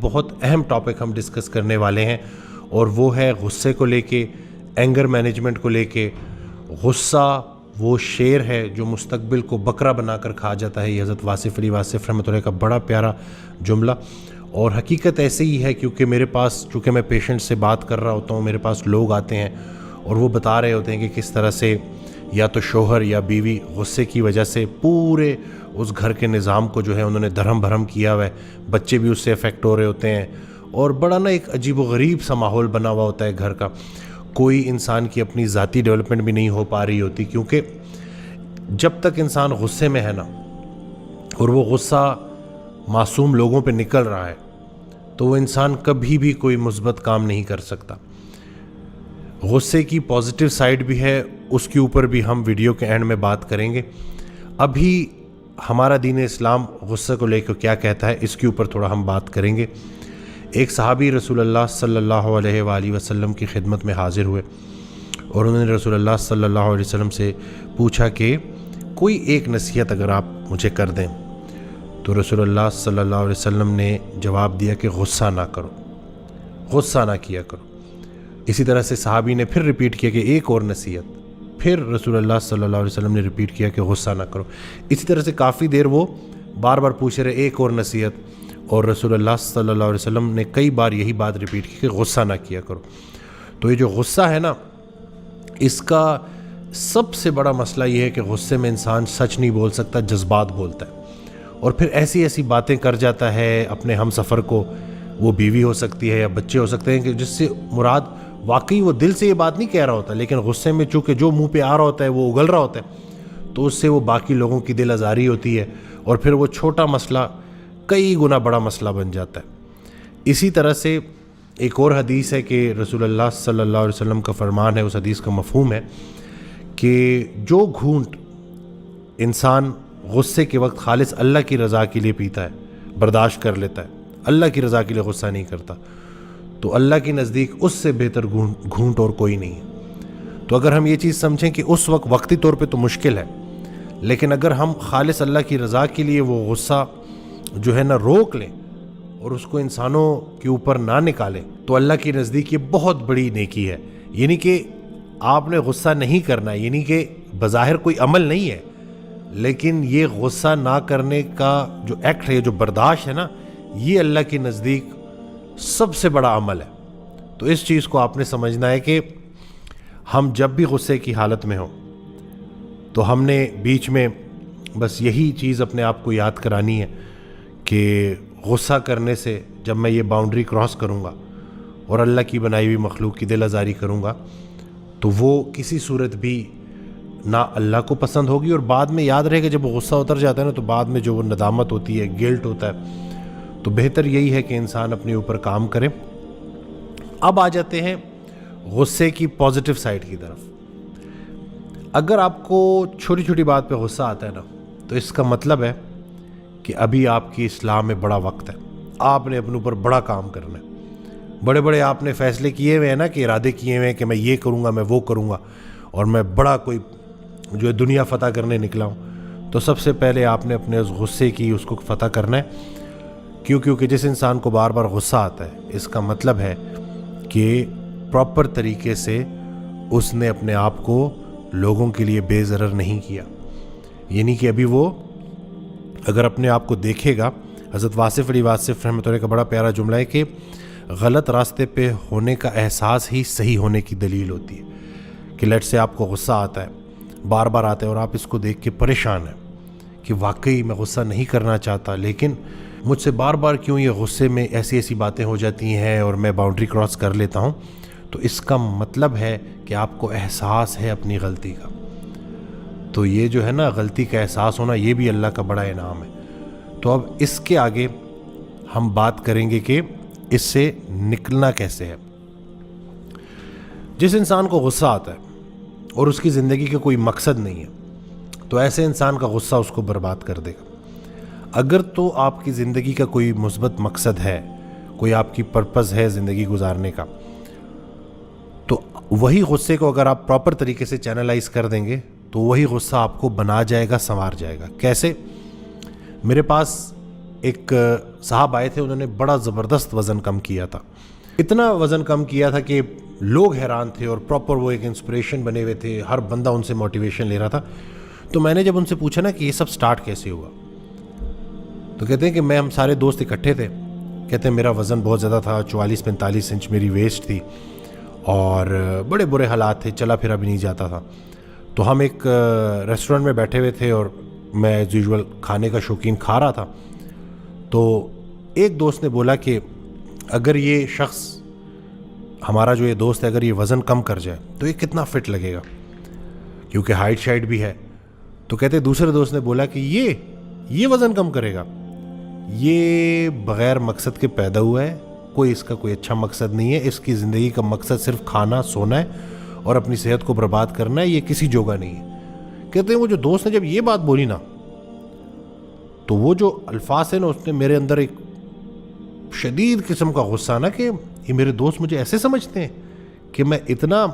بہت اہم ٹاپک ہم ڈسکس کرنے والے ہیں، اور وہ ہے غصے کو لے کے، اینگر مینجمنٹ کو لے کے۔ غصہ وہ شیر ہے جو مستقبل کو بکرا بنا کر کھا جاتا ہے، یہ حضرت واصف علی واصف رحمۃ اللہ کا بڑا پیارا جملہ، اور حقیقت ایسے ہی ہے، کیونکہ میرے پاس چونکہ میں پیشنٹ سے بات کر رہا ہوتا ہوں، میرے پاس لوگ آتے ہیں اور وہ بتا رہے ہوتے ہیں کہ کس طرح سے یا تو شوہر یا بیوی غصے کی وجہ سے پورے اس گھر کے نظام کو جو ہے انہوں نے دھرم بھرم کیا ہوا ہے، بچے بھی اس سے افیکٹ ہو رہے ہوتے ہیں، اور بڑا نا ایک عجیب و غریب سا ماحول بنا ہوا ہوتا ہے گھر کا۔ کوئی انسان کی اپنی ذاتی ڈیولپمنٹ بھی نہیں ہو پا رہی ہوتی، کیونکہ جب تک انسان غصے میں ہے نا، اور وہ غصہ معصوم لوگوں پہ نکل رہا ہے، تو وہ انسان کبھی بھی کوئی مثبت کام نہیں کر سکتا۔ غصے کی پازیٹیو سائیڈ بھی ہے، اس کے اوپر بھی ہم ویڈیو کے اینڈ میں بات کریں گے۔ ابھی ہمارا دین اسلام غصے کو لے کے کیا کہتا ہے، اس کے اوپر تھوڑا ہم بات کریں گے۔ ایک صحابی رسول اللہ صلی اللہ علیہ وآلہ وسلم کی خدمت میں حاضر ہوئے، اور انہوں نے رسول اللہ صلی اللہ علیہ وسلم سے پوچھا کہ کوئی ایک نصیحت اگر آپ مجھے کر دیں، تو رسول اللہ صلی اللہ علیہ وسلم نے جواب دیا کہ غصہ نہ کرو، غصہ نہ کیا کرو۔ اسی طرح سے صحابی نے پھر ریپیٹ کیا کہ ایک اور نصیحت، پھر رسول اللہ صلی اللہ علیہ وسلم نے ریپیٹ کیا کہ غصہ نہ کرو۔ اسی طرح سے کافی دیر وہ بار بار پوچھ رہے ایک اور نصیحت، اور رسول اللہ صلی اللہ علیہ وسلم نے کئی بار یہی بات ریپیٹ کی کہ غصہ نہ کیا کرو۔ تو یہ جو غصہ ہے نا، اس کا سب سے بڑا مسئلہ یہ ہے کہ غصے میں انسان سچ نہیں بول سکتا، جذبات بولتا ہے، اور پھر ایسی ایسی باتیں کر جاتا ہے اپنے ہم سفر کو، وہ بیوی ہو سکتی ہے یا بچے ہو سکتے ہیں، کہ جس سے مراد واقعی وہ دل سے یہ بات نہیں کہہ رہا ہوتا، لیکن غصے میں چونکہ جو منہ پہ آ رہا ہوتا ہے وہ اگل رہا ہوتا ہے، تو اس سے وہ باقی لوگوں کی دل آزاری ہوتی ہے، اور پھر وہ چھوٹا مسئلہ کئی گنا بڑا مسئلہ بن جاتا ہے۔ اسی طرح سے ایک اور حدیث ہے کہ رسول اللہ صلی اللہ علیہ وسلم کا فرمان ہے، اس حدیث کا مفہوم ہے کہ جو گھونٹ انسان غصے کے وقت خالص اللہ کی رضا کے لیے پیتا ہے، برداشت کر لیتا ہے، اللہ کی رضا کے لیے غصہ نہیں کرتا، تو اللہ کے نزدیک اس سے بہتر گھونٹ اور کوئی نہیں ہے۔ تو اگر ہم یہ چیز سمجھیں کہ اس وقت وقتی طور پہ تو مشکل ہے، لیکن اگر ہم خالص اللہ کی رضا کے لیے وہ غصہ جو ہے نا روک لیں اور اس کو انسانوں کے اوپر نہ نکالیں، تو اللہ کے نزدیک یہ بہت بڑی نیکی ہے۔ یعنی کہ آپ نے غصہ نہیں کرنا، یعنی کہ بظاہر کوئی عمل نہیں ہے، لیکن یہ غصہ نہ کرنے کا جو ایکٹ ہے، جو برداشت ہے نا، یہ اللہ کے نزدیک سب سے بڑا عمل ہے۔ تو اس چیز کو آپ نے سمجھنا ہے کہ ہم جب بھی غصے کی حالت میں ہوں تو ہم نے بیچ میں بس یہی چیز اپنے آپ کو یاد کرانی ہے کہ غصہ کرنے سے جب میں یہ باؤنڈری کراس کروں گا اور اللہ کی بنائی ہوئی مخلوق کی دل آزاری کروں گا، تو وہ کسی صورت بھی نہ اللہ کو پسند ہوگی، اور بعد میں یاد رہے کہ جب وہ غصہ اتر جاتا ہے نا، تو بعد میں جو وہ ندامت ہوتی ہے، گلٹ ہوتا ہے، تو بہتر یہی ہے کہ انسان اپنے اوپر کام کرے۔ اب آ جاتے ہیں غصے کی پازیٹیو سائڈ کی طرف۔ اگر آپ کو چھوٹی چھوٹی بات پہ غصہ آتا ہے نا، تو اس کا مطلب ہے کہ ابھی آپ کی اصلاح میں بڑا وقت ہے، آپ نے اپنے اوپر بڑا کام کرنا ہے۔ بڑے بڑے آپ نے فیصلے کیے ہوئے ہیں نا، کہ ارادے کیے ہوئے ہیں کہ میں یہ کروں گا، میں وہ کروں گا، اور میں بڑا کوئی جو ہے دنیا فتح کرنے نکلا ہوں، تو سب سے پہلے آپ نے اپنے اس غصے کی اس کو فتح کرنا ہے۔ کیونکہ جس انسان کو بار بار غصہ آتا ہے، اس کا مطلب ہے کہ پراپر طریقے سے اس نے اپنے آپ کو لوگوں کے لیے بے ضرر نہیں کیا۔ یعنی کہ ابھی وہ اگر اپنے آپ کو دیکھے گا، حضرت واصف علی واصف رحمۃ اللہ کا بڑا پیارا جملہ ہے کہ غلط راستے پہ ہونے کا احساس ہی صحیح ہونے کی دلیل ہوتی ہے۔ کہ لیٹ سے آپ کو غصہ آتا ہے، بار بار آتا ہے، اور آپ اس کو دیکھ کے پریشان ہیں کہ واقعی میں غصہ نہیں کرنا چاہتا، لیکن مجھ سے بار بار کیوں یہ غصے میں ایسی ایسی باتیں ہو جاتی ہیں اور میں باؤنڈری کراس کر لیتا ہوں، تو اس کا مطلب ہے کہ آپ کو احساس ہے اپنی غلطی کا۔ تو یہ جو ہے نا غلطی کا احساس ہونا، یہ بھی اللہ کا بڑا انعام ہے۔ تو اب اس کے آگے ہم بات کریں گے کہ اس سے نکلنا کیسے ہے۔ جس انسان کو غصہ آتا ہے اور اس کی زندگی کا کوئی مقصد نہیں ہے، تو ایسے انسان کا غصہ اس کو برباد کر دے گا۔ اگر تو آپ کی زندگی کا کوئی مثبت مقصد ہے، کوئی آپ کی پرپز ہے زندگی گزارنے کا، تو وہی غصے کو اگر آپ پراپر طریقے سے چینلائز کر دیں گے، تو وہی غصہ آپ کو بنا جائے گا، سنوار جائے گا۔ کیسے؟ میرے پاس ایک صاحب آئے تھے, انہوں نے بڑا زبردست وزن کم کیا تھا, اتنا وزن کم کیا تھا کہ لوگ حیران تھے, اور پراپر وہ ایک انسپریشن بنے ہوئے تھے, ہر بندہ ان سے موٹیویشن لے رہا تھا. تو میں نے جب ان سے پوچھا نا کہ یہ سب سٹارٹ کیسے ہوا, تو کہتے ہیں کہ ہم سارے دوست اکٹھے تھے. کہتے ہیں میرا وزن بہت زیادہ تھا, 44-45 انچ میری ویسٹ تھی, اور بڑے برے حالات تھے, چلا پھرا بھی نہیں جاتا تھا. تو ہم ایک ریسٹورنٹ میں بیٹھے ہوئے تھے, اور میں ایز یوزول کھانے کا شوقین کھا رہا تھا. تو ایک دوست نے بولا کہ اگر یہ شخص, ہمارا جو یہ دوست ہے, اگر یہ وزن کم کر جائے تو یہ کتنا فٹ لگے گا, کیونکہ ہائٹ شائٹ بھی ہے. تو کہتے دوسرے دوست نے بولا کہ یہ وزن کم کرے گا, یہ بغیر مقصد کے پیدا ہوا ہے, کوئی اس کا کوئی اچھا مقصد نہیں ہے, اس کی زندگی کا مقصد صرف کھانا سونا ہے اور اپنی صحت کو برباد کرنا ہے, یہ کسی جوگا نہیں ہے. کہتے ہیں وہ جو دوست نے جب یہ بات بولی نا, تو وہ جو الفاظ ہیں نا, اس نے میرے اندر ایک شدید قسم کا غصہ نا, کہ یہ میرے دوست مجھے ایسے سمجھتے ہیں کہ میں اتنا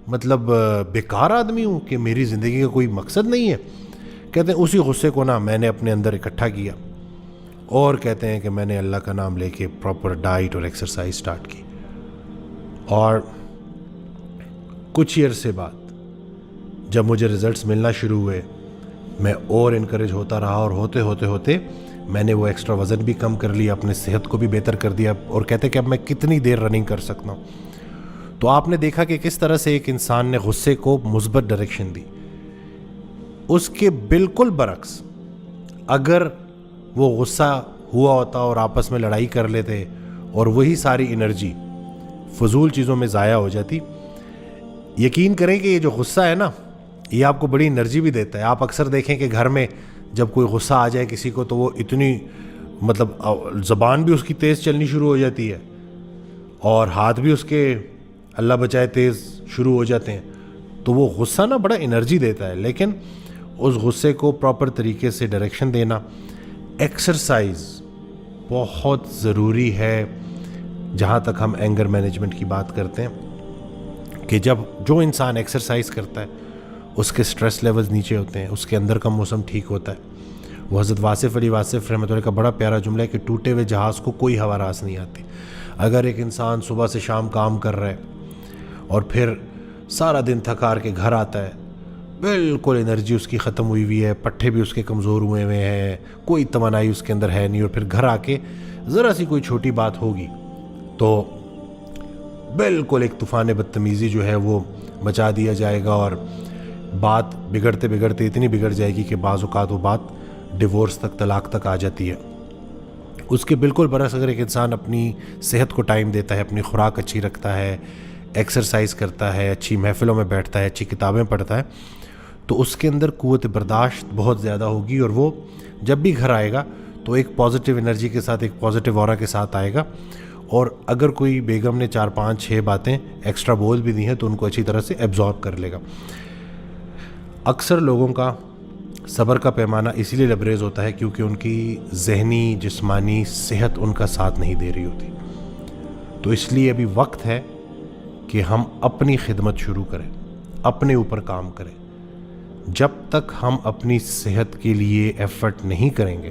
مطلب بیکار آدمی ہوں کہ میری زندگی کا کوئی مقصد نہیں ہے. کہتے ہیں اسی غصے کو نا میں نے اپنے اندر اکٹھا کیا, اور کہتے ہیں کہ میں نے اللہ کا نام لے کے پراپر ڈائٹ اور ایکسرسائز سٹارٹ کی. اور کچھ عرصے بعد جب مجھے رزلٹس ملنا شروع ہوئے, میں اور انکریج ہوتا رہا, اور ہوتے ہوتے میں نے وہ ایکسٹرا وزن بھی کم کر لیا, اپنے صحت کو بھی بہتر کر دیا, اور کہتے کہ اب میں کتنی دیر رننگ کر سکتا ہوں. تو آپ نے دیکھا کہ کس طرح سے ایک انسان نے غصے کو مثبت ڈائریکشن دی. اس کے بالکل برعکس اگر وہ غصہ ہوا ہوتا اور آپس میں لڑائی کر لیتے, اور وہی ساری انرجی فضول چیزوں میں ضائع ہو جاتی. یقین کریں کہ یہ جو غصہ ہے نا, یہ آپ کو بڑی انرجی بھی دیتا ہے. آپ اکثر دیکھیں کہ گھر میں جب کوئی غصہ آ جائے کسی کو, تو وہ اتنی مطلب زبان بھی اس کی تیز چلنی شروع ہو جاتی ہے, اور ہاتھ بھی اس کے اللہ بچائے تیز شروع ہو جاتے ہیں. تو وہ غصہ نا بڑا انرجی دیتا ہے, لیکن اس غصے کو پراپر طریقے سے ڈائریکشن دینا. ایکسرسائز بہت ضروری ہے. جہاں تک ہم اینگر مینجمنٹ کی بات کرتے ہیں, کہ جب جو انسان ایکسرسائز کرتا ہے اس کے سٹریس لیولز نیچے ہوتے ہیں, اس کے اندر کا موسم ٹھیک ہوتا ہے. وہ حضرت واصف علی واصف رحمۃ اللہ کا بڑا پیارا جملہ ہے کہ ٹوٹے ہوئے جہاز کو کوئی ہوا راس نہیں آتی. اگر ایک انسان صبح سے شام کام کر رہا ہے اور پھر سارا دن تھکار کے گھر آتا ہے, بالکل انرجی اس کی ختم ہوئی ہے, پٹھے بھی اس کے کمزور ہوئے ہیں, کوئی توانائی اس کے اندر ہے نہیں, اور پھر گھر آ کے ذرا سی کوئی چھوٹی بات ہوگی تو بالکل ایک طوفان بدتمیزی جو ہے وہ مچا دیا جائے گا, اور بات بگڑتے بگڑتے اتنی بگڑ جائے گی کہ بعض اوقات وہ بات ڈیورس تک, طلاق تک آ جاتی ہے. اس کے بالکل برعکس اگر ایک انسان اپنی صحت کو ٹائم دیتا ہے, اپنی خوراک اچھی رکھتا ہے, ایکسرسائز کرتا ہے, اچھی محفلوں میں بیٹھتا ہے, اچھی کتابیں پڑھتا ہے, تو اس کے اندر قوت برداشت بہت زیادہ ہوگی, اور وہ جب بھی گھر آئے گا تو ایک پازیٹیو انرجی کے ساتھ, ایک پازیٹیو اورا کے ساتھ آئے گا. اور اگر کوئی بیگم نے 4-5-6 باتیں ایکسٹرا بول بھی دی ہیں تو ان کو اچھی طرح سے ایبزارب کر لے گا. اکثر لوگوں کا صبر کا پیمانہ اسی لیے لبریز ہوتا ہے کیونکہ ان کی ذہنی جسمانی صحت ان کا ساتھ نہیں دے رہی ہوتی. تو اس لیے ابھی وقت ہے کہ ہم اپنی خدمت شروع کریں, اپنے اوپر کام کریں. جب تک ہم اپنی صحت کے لیے ایفرٹ نہیں کریں گے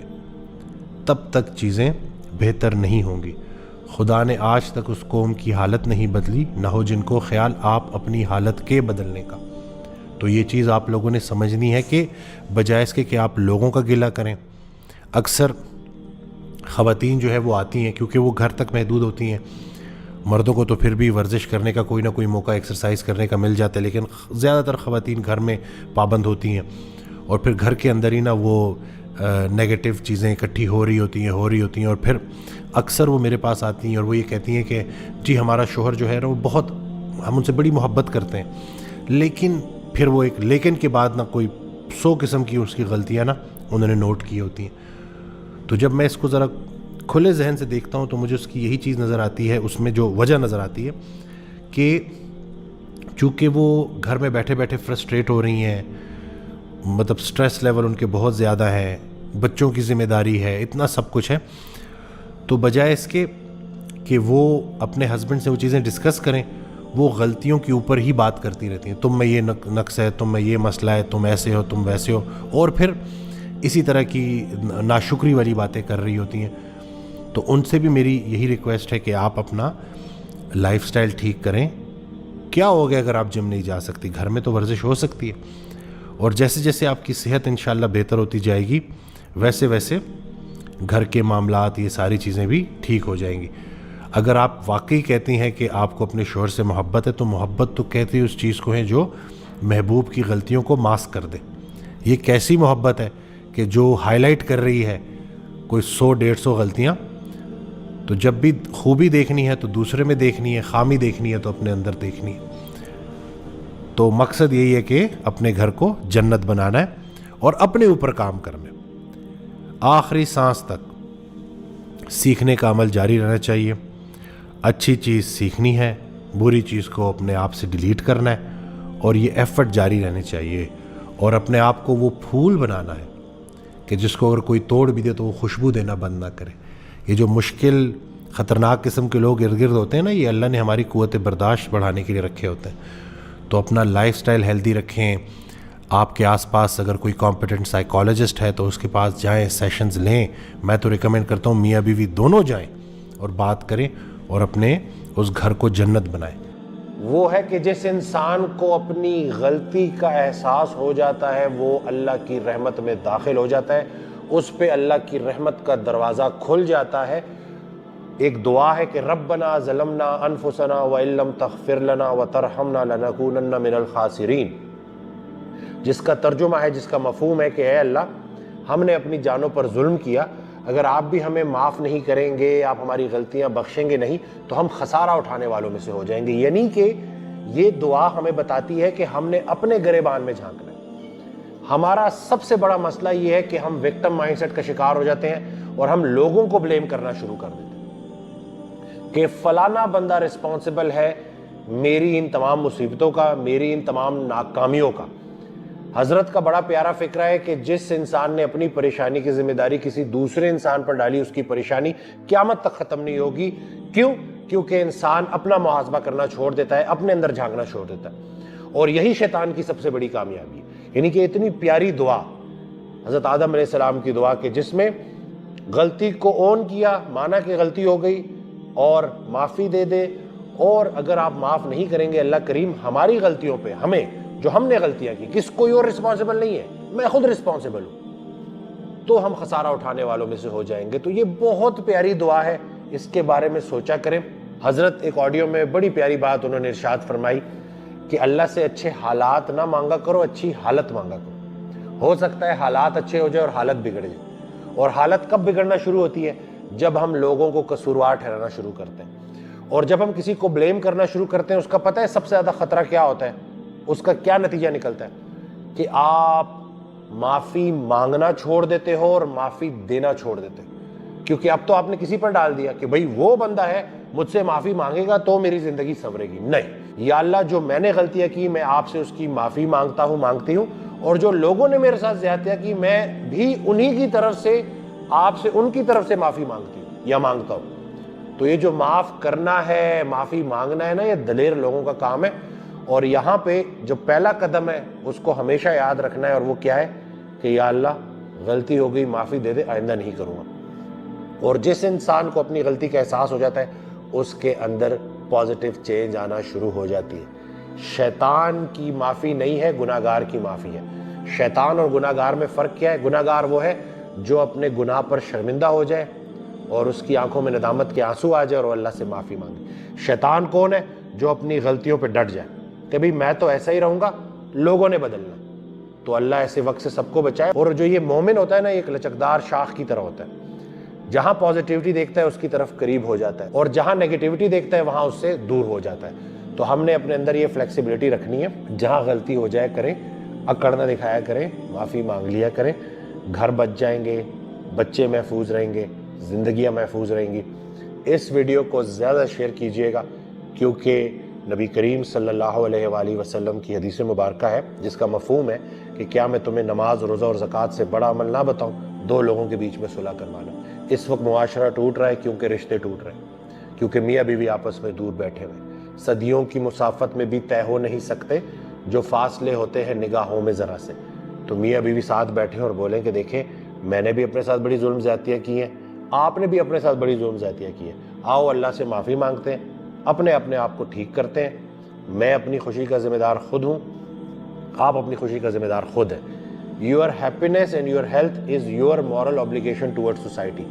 تب تک چیزیں بہتر نہیں ہوں گی. خدا نے آج تک اس قوم کی حالت نہیں بدلی, نہ ہو جن کو خیال آپ اپنی حالت کے بدلنے کا. تو یہ چیز آپ لوگوں نے سمجھنی ہے کہ بجائے اس کے کہ آپ لوگوں کا گلہ کریں. اکثر خواتین جو ہے وہ آتی ہیں کیونکہ وہ گھر تک محدود ہوتی ہیں, مردوں کو تو پھر بھی ورزش کرنے کا کوئی نہ کوئی موقع ایکسرسائز کرنے کا مل جاتا ہے, لیکن زیادہ تر خواتین گھر میں پابند ہوتی ہیں, اور پھر گھر کے اندر ہی نا وہ نیگیٹو چیزیں اکٹھی ہو رہی ہوتی ہیں, اور پھر اکثر وہ میرے پاس آتی ہیں اور وہ یہ کہتی ہیں کہ جی ہمارا شوہر جو ہے نا وہ بہت, ہم ان سے بڑی محبت کرتے ہیں, لیکن پھر وہ ایک لیکن کے بعد نا کوئی 100 قسم کی اس کی غلطیاں نا انہوں نے نوٹ کی ہوتی ہیں. تو جب میں اس کو ذرا کھلے ذہن سے دیکھتا ہوں تو مجھے اس کی یہی چیز نظر آتی ہے, اس میں جو وجہ نظر آتی ہے کہ چونکہ وہ گھر میں بیٹھے بیٹھے فرسٹریٹ ہو رہی ہیں, مطلب سٹریس لیول ان کے بہت زیادہ ہیں, بچوں کی ذمہ داری ہے, اتنا سب کچھ ہے, تو بجائے اس کے کہ وہ اپنے ہسبینڈ سے وہ چیزیں ڈسکس کریں, وہ غلطیوں کے اوپر ہی بات کرتی رہتی ہیں. تم میں یہ نقص ہے, تم میں یہ مسئلہ ہے, تم ایسے ہو, تم ویسے ہو, اور پھر اسی طرح کی ناشکری والی باتیں کر رہی ہوتی ہیں. تو ان سے بھی میری یہی ریکویسٹ ہے کہ آپ اپنا لائف سٹائل ٹھیک کریں. کیا ہو گیا اگر آپ جم نہیں جا سکتی؟ گھر میں تو ورزش ہو سکتی ہے. اور جیسے جیسے آپ کی صحت انشاءاللہ بہتر ہوتی جائے گی ویسے ویسے گھر کے معاملات یہ ساری چیزیں بھی ٹھیک ہو جائیں گی. اگر آپ واقعی کہتی ہیں کہ آپ کو اپنے شوہر سے محبت ہے تو محبت تو کہتی اس چیز کو ہے جو محبوب کی غلطیوں کو ماسک کر دے. یہ کیسی محبت ہے کہ جو ہائی لائٹ کر رہی ہے کوئی 100-150 غلطیاں. تو جب بھی خوبی دیکھنی ہے تو دوسرے میں دیکھنی ہے, خامی دیکھنی ہے تو اپنے اندر دیکھنی ہے. تو مقصد یہی ہے کہ اپنے گھر کو جنت بنانا ہے اور اپنے اوپر کام کرنا ہے. آخری سانس تک سیکھنے کا عمل جاری رہنا چاہیے. اچھی چیز سیکھنی ہے, بری چیز کو اپنے آپ سے ڈیلیٹ کرنا ہے, اور یہ ایفرٹ جاری رہنے چاہیے. اور اپنے آپ کو وہ پھول بنانا ہے کہ جس کو اگر کوئی توڑ بھی دے تو وہ خوشبو دینا بند نہ کرے. یہ جو مشکل خطرناک قسم کے لوگ ارد گرد ہوتے ہیں نا, یہ اللہ نے ہماری قوت برداشت بڑھانے کے لیے رکھے ہوتے ہیں. تو اپنا لائف سٹائل ہیلدی رکھیں. آپ کے آس پاس اگر کوئی کمپیٹنٹ سائیکالوجسٹ ہے تو اس کے پاس جائیں, سیشنز لیں. میں تو ریکمینڈ کرتا ہوں میاں بیوی دونوں جائیں اور بات کریں اور اپنے اس گھر کو جنت بنائیں. وہ ہے کہ جس انسان کو اپنی غلطی کا احساس ہو جاتا ہے وہ اللہ کی رحمت میں داخل ہو جاتا ہے, اس پہ اللہ کی رحمت کا دروازہ کھل جاتا ہے. ایک دعا ہے کہ ربنا ظلمنا انفسنا وان لم تغفر لنا وترحمنا لنکونن من الخاسرین, جس کا ترجمہ ہے, جس کا مفہوم ہے کہ اے اللہ ہم نے اپنی جانوں پر ظلم کیا, اگر آپ بھی ہمیں معاف نہیں کریں گے, آپ ہماری غلطیاں بخشیں گے نہیں تو ہم خسارہ اٹھانے والوں میں سے ہو جائیں گے. یعنی کہ یہ دعا ہمیں بتاتی ہے کہ ہم نے اپنے گریبان میں جھانکنا ہے. ہمارا سب سے بڑا مسئلہ یہ ہے کہ ہم وکٹم مائنڈ سیٹ کا شکار ہو جاتے ہیں اور ہم لوگوں کو بلیم کرنا شروع کر دیتے ہیں کہ فلانا بندہ رسپانسبل ہے میری ان تمام مصیبتوں کا, میری ان تمام ناکامیوں کا. حضرت کا بڑا پیارا فکرہ ہے کہ جس انسان نے اپنی پریشانی کی ذمہ داری کسی دوسرے انسان پر ڈالی, اس کی پریشانی قیامت تک ختم نہیں ہوگی. کیوں؟ کیونکہ انسان اپنا محاسبہ کرنا چھوڑ دیتا ہے, اپنے اندر جھانکنا چھوڑ دیتا ہے. اور یہی شیطان کی سب سے بڑی کامیابی ہے. یعنی کہ اتنی پیاری دعا حضرت آدم علیہ السلام کی دعا کہ جس میں غلطی کو اون کیا, مانا کہ غلطی ہو گئی اور معافی دے دے, اور اگر آپ معاف نہیں کریں گے اللہ کریم ہماری غلطیوں پہ, ہمیں جو ہم نے غلطیاں کی, کس کوئی اور رسپانسبل نہیں ہے, میں خود رسپانسبل ہوں, تو ہم خسارہ اٹھانے والوں میں سے ہو جائیں گے. تو یہ بہت پیاری دعا ہے, اس کے بارے میں سوچا کریں. حضرت ایک آڈیو میں بڑی پیاری بات انہوں نے ارشاد فرمائی کہ اللہ سے اچھے حالات نہ مانگا کرو, اچھی حالت مانگا کرو. ہو سکتا ہے حالات اچھے ہو جائے اور حالت بگڑ جائے. اور حالت کب بگڑنا شروع ہوتی ہے؟ جب ہم لوگوں کو قصوروار ٹھہرانا شروع کرتے ہیں, اور جب ہم کسی کو بلیم کرنا شروع کرتے ہیں. اس کا پتہ ہے سب سے زیادہ خطرہ کیا ہوتا ہے, اس کا کیا نتیجہ نکلتا ہے کہ آپ معافی مانگنا چھوڑ دیتے ہو اور معافی دینا چھوڑ دیتے ہو. کیونکہ اب تو آپ نے کسی پر ڈال دیا کہ بھئی وہ بندہ ہے مجھ سے معافی مانگے گا تو میری زندگی سنورے گی. نہیں, یا اللہ جو میں نے غلطیاں کی میں آپ سے اس کی معافی مانگتا ہوں, مانگتی ہوں, اور جو لوگوں نے میرے ساتھ زیادتیاں کی میں بھی انہی کی طرف سے, آپ سے ان کی طرف سے معافی مانگتی ہوں یا مانگتا ہوں. تو یہ جو معاف کرنا ہے, معافی مانگنا ہے نا, یہ دلیر لوگوں کا کام ہے. اور یہاں پہ جو پہلا قدم ہے اس کو ہمیشہ یاد رکھنا ہے, اور وہ کیا ہے کہ یا اللہ غلطی ہو گئی, معافی دے دے, آئندہ نہیں کروں گا. اور جس انسان کو اپنی غلطی کا احساس ہو جاتا ہے اس کے اندر پازیٹیو چینج آنا شروع ہو جاتی ہے. شیطان کی معافی نہیں ہے, گناہگار کی معافی ہے. شیطان اور گناہگار میں فرق کیا ہے؟ گناہگار وہ ہے جو اپنے گناہ پر شرمندہ ہو جائے اور اس کی آنکھوں میں ندامت کے آنسو آ جائے اور اللہ سے معافی مانگے. شیطان کون ہے؟ جو اپنی غلطیوں پہ ڈٹ جائے کہ بھئی میں تو ایسا ہی رہوں گا, لوگوں نے بدلنا. تو اللہ ایسے وقت سے سب کو بچائے. اور جو یہ مومن ہوتا ہے نا, ایک لچکدار شاخ کی طرح ہوتا ہے, جہاں پازیٹیوٹی دیکھتا ہے اس کی طرف قریب ہو جاتا ہے, اور جہاں نیگیٹیوٹی دیکھتا ہے وہاں اس سے دور ہو جاتا ہے. تو ہم نے اپنے اندر یہ فلیکسیبلٹی رکھنی ہے, جہاں غلطی ہو جائے کریں, اکڑ نہ دکھایا کریں, معافی مانگ لیا کریں. گھر بچ جائیں گے, بچے محفوظ رہیں گے, زندگیاں محفوظ رہیں گی. اس ویڈیو کو زیادہ شیئر کیجئے گا, کیونکہ نبی کریم صلی اللہ علیہ وآلہ وسلم کی حدیث مبارکہ ہے جس کا مفہوم ہے کہ کیا میں تمہیں نماز, روزہ اور زکوٰۃ سے بڑا عمل نہ بتاؤں؟ دو لوگوں کے بیچ میں صلح کروانا. اس وقت معاشرہ ٹوٹ رہا ہے کیونکہ رشتے ٹوٹ رہے ہیں, کیونکہ میاں بیوی آپس میں دور بیٹھے ہوئے. صدیوں کی مسافت میں بھی طے ہو نہیں سکتے جو فاصلے ہوتے ہیں نگاہوں میں ذرا سے. تو میاں بیوی ساتھ بیٹھے اور بولیں کہ دیکھیں میں نے بھی اپنے ساتھ بڑی ظلم زیادتیاں کی ہیں, آپ نے بھی اپنے ساتھ بڑی ظلم زیادتیاں کی ہیں. آؤ اللہ سے معافی مانگتے ہیں, اپنے آپ کو ٹھیک کرتے ہیں. میں اپنی خوشی کا ذمہ دار خود ہوں, آپ اپنی خوشی کا ذمہ دار خود ہیں. Your happiness and your health is your moral obligation toward society.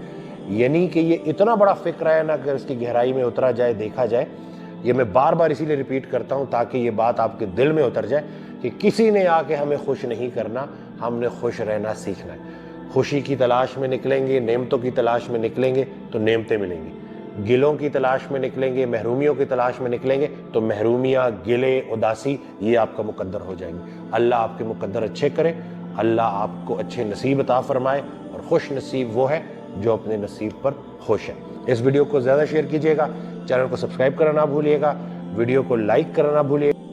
یعنی کہ یہ اتنا بڑا فکر ہے نا کہ اس کی گہرائی میں اترا جائے, دیکھا جائے. یہ میں بار بار اسی لیے ریپیٹ کرتا ہوں تاکہ یہ بات آپ کے دل میں اتر جائے کہ کسی نے آ کے ہمیں خوش نہیں کرنا, ہم نے خوش رہنا سیکھنا ہے. خوشی کی تلاش میں نکلیں گے, نعمتوں کی تلاش میں نکلیں گے تو نعمتیں ملیں گی. گلوں کی تلاش میں نکلیں گے, محرومیوں کی تلاش میں نکلیں گے تو محرومیاں, گلے, اداسی یہ آپ کا مقدر ہو جائیں گے. اللہ آپ کے مقدر اچھے کرے, اللہ آپ کو اچھے نصیب عطا فرمائے, اور خوش نصیب وہ ہے جو اپنے نصیب پر خوش ہے. اس ویڈیو کو زیادہ شیئر کیجیے گا, چینل کو سبسکرائب کرنا نہ بھولیے گا, ویڈیو کو لائک کرنا نہ بھولیے گا.